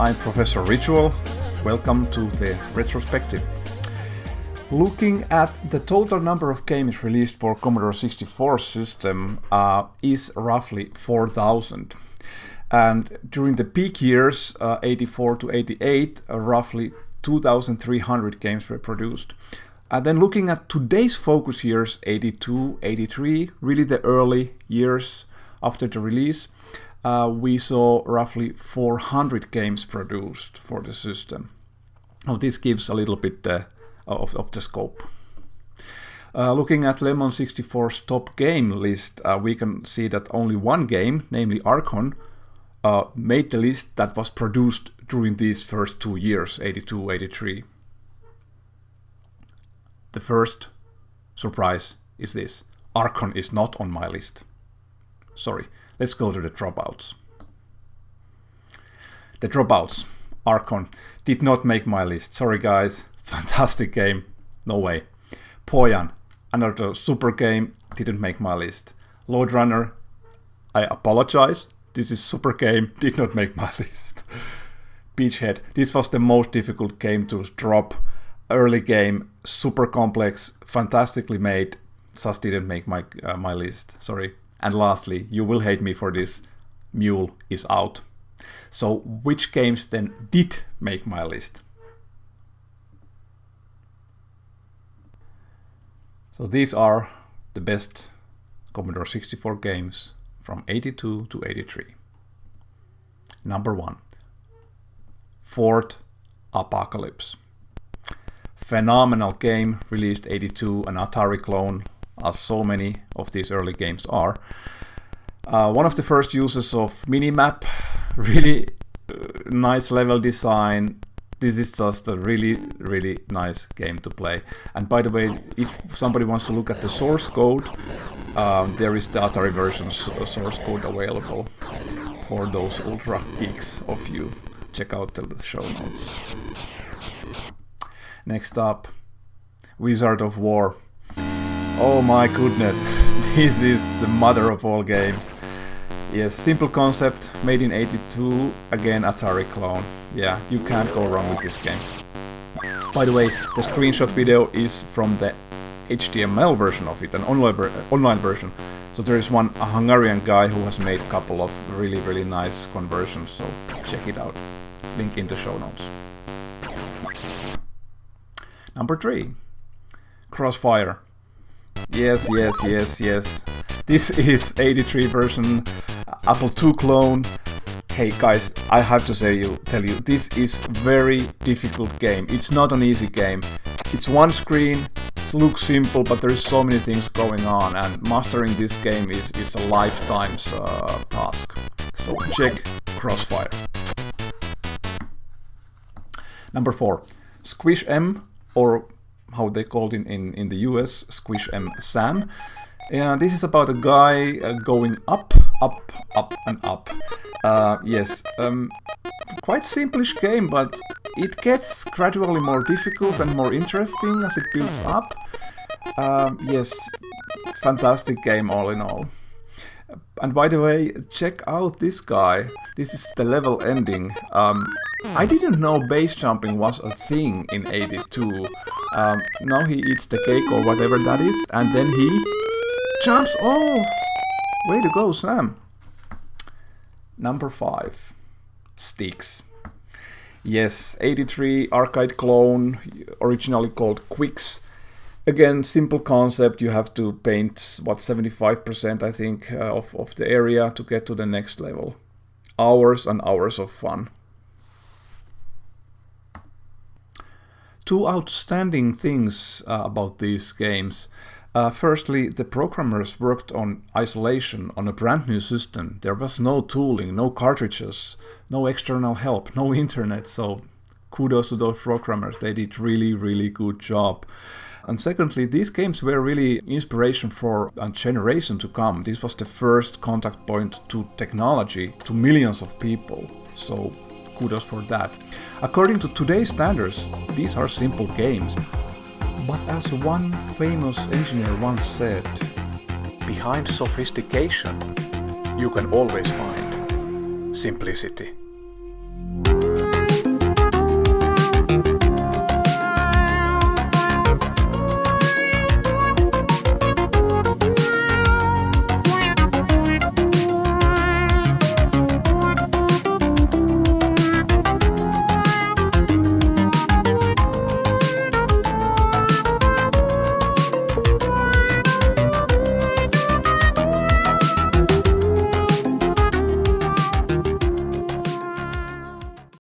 I'm Professor Ritual. Welcome to the retrospective. Looking at the total number of games released for Commodore 64 system is roughly 4,000. And during the peak years, 84 to 88, roughly 2,300 games were produced. And then looking at today's focus years, 82, 83, really the early years after the release, we saw roughly 400 games produced for the system. Now this gives a little bit of the scope. Looking at Lemon 64's top game list, we can see that only one game, namely Archon, made the list that was produced during these first 2 years, 82, 83. The first surprise is this: Archon is not on my list. Sorry, let's go to the dropouts. The dropouts, Archon, did not make my list. Sorry guys, fantastic game, no way. Poyan, another super game, didn't make my list. Lode Runner, I apologize, this is super game, did not make my list. Beachhead, this was the most difficult game to drop. Early game, super complex, fantastically made, just didn't make my list, sorry. And lastly, you will hate me for this, Mule is out. So which games then did make my list? So these are the best Commodore 64 games from 82 to 83. Number 1, Fort Apocalypse. Phenomenal game, released 82, an Atari clone, as so many of these early games are. One of the first uses of minimap, really nice level design. This is just a really nice game to play. And by the way, if somebody wants to look at the source code, there is the Atari version source code available for those ultra geeks of you. Check out the show notes. Next up, Wizard of Wor. Oh my goodness, this is the mother of all games. Yes, simple concept, made in 82, again Atari clone. Yeah, you can't go wrong with this game. By the way, the screenshot video is from the HTML version of it, an online version. So there is a Hungarian guy who has made a couple of really nice conversions, so check it out. Link in the show notes. Number 3, Crossfire. Yes. This is 83 version, Apple II clone. Hey guys, I have to tell you, this is very difficult game. It's not an easy game. It's one screen, it looks simple, but there's so many things going on, and mastering this game is a lifetime's task. So check Crossfire. Number 4, Squish M, or how they called in the US, Squish M Sam. This is about a guy going up and up. Yes, quite simplish game, but it gets gradually more difficult and more interesting as it builds up. Yes, fantastic game all in all. And by the way, check out this guy. This is the level ending. I didn't know base jumping was a thing in 82. Now he eats the cake or whatever that is, and then he jumps off! Way to go, Sam! Number 5, Stix. Yes, 83 arcade clone, originally called Quicks. Again, simple concept, you have to paint, 75% I think of the area to get to the next level. Hours and hours of fun. 2 outstanding things about these games. Firstly, the programmers worked on isolation on a brand new system. There was no tooling, no cartridges, no external help, no internet, so kudos to those programmers. They did really good job. And secondly, these games were really inspiration for a generation to come. This was the first contact point to technology to millions of people. So kudos for that. According to today's standards, these are simple games. But as one famous engineer once said, behind sophistication, you can always find simplicity.